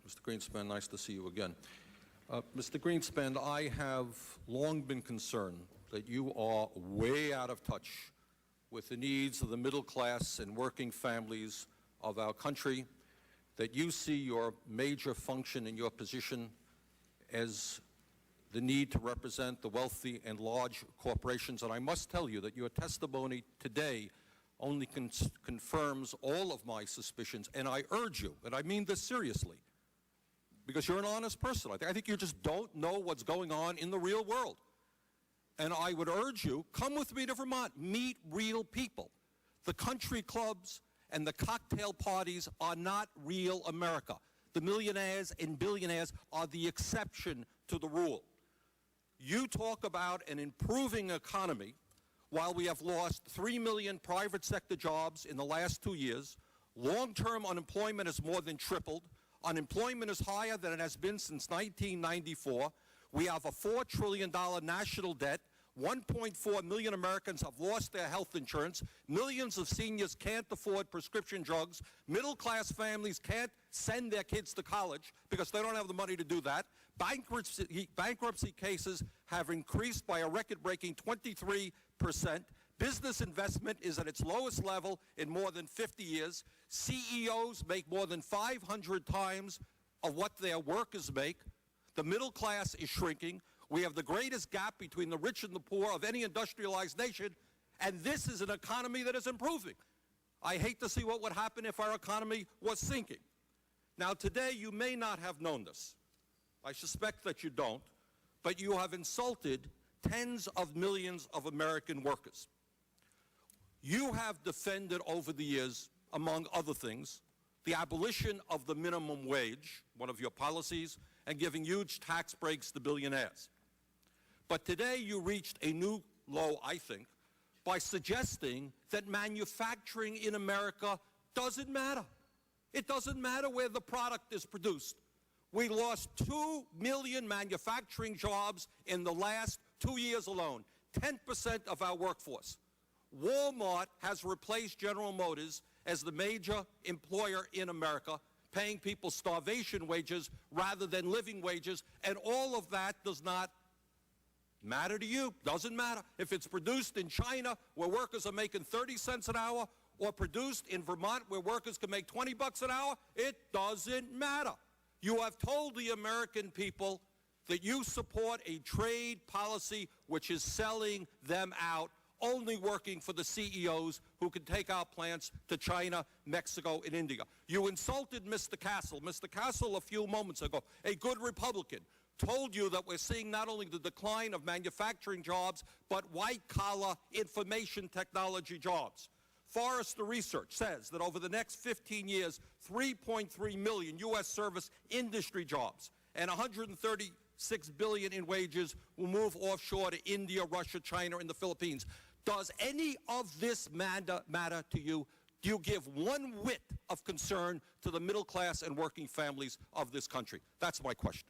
Mr. Greenspan, nice to see you again. Mr. Greenspan, I have long been concerned that you are way out of touch with the needs of the middle class and working families of our country, that you see your major function in your position as the need to represent the wealthy and large corporations. And I must tell you that your testimony today only confirms all of my suspicions, and I urge you, and I mean this seriously, because you're an honest person. I think you just don't know what's going on in the real world. And I would urge you, come with me to Vermont, meet real people. The country clubs and the cocktail parties are not real America. The millionaires and billionaires are the exception to the rule. You talk about an improving economy while we have lost 3 million private sector jobs in the last 2 years. Long-term unemployment has more than tripled. Unemployment is higher than it has been since 1994. We have a $4 trillion national debt. 1.4 million Americans have lost their health insurance. Millions of seniors can't afford prescription drugs. Middle-class families can't send their kids to college because they don't have the money to do that. Bankruptcy cases have increased by a record-breaking 23%. Business investment is at its lowest level in more than 50 years. CEOs make more than 500 times of what their workers make. The middle class is shrinking. We have the greatest gap between the rich and the poor of any industrialized nation, and this is an economy that is improving. I hate to see what would happen if our economy was sinking. Now, today, you may not have known this. I suspect that you don't, but you have insulted tens of millions of American workers. You have defended over the years, among other things, the abolition of the minimum wage, one of your policies, and giving huge tax breaks to billionaires. But today you reached a new low, I think, by suggesting that manufacturing in America doesn't matter. It doesn't matter where the product is produced. We lost 2 million manufacturing jobs in the last 2 years alone, 10% of our workforce. Walmart has replaced General Motors as the major employer in America, paying people starvation wages rather than living wages, and all of that does not matter to you. Doesn't matter if it's produced in China where workers are making 30 cents an hour or produced in Vermont where workers can make 20 bucks an hour. It doesn't matter. You have told the American people that you support a trade policy which is selling them out, only working for the CEOs who can take our plants to China, Mexico, and India. You insulted Mr. Castle. Mr. Castle, a few moments ago, a good Republican, told you that we're seeing not only the decline of manufacturing jobs, but white-collar information technology jobs. Forrester Research says that over the next 15 years, 3.3 million U.S. service industry jobs and 136 billion in wages will move offshore to India, Russia, China, and the Philippines. Does any of this matter to you? Do you give one whit of concern to the middle class and working families of this country? That's my question.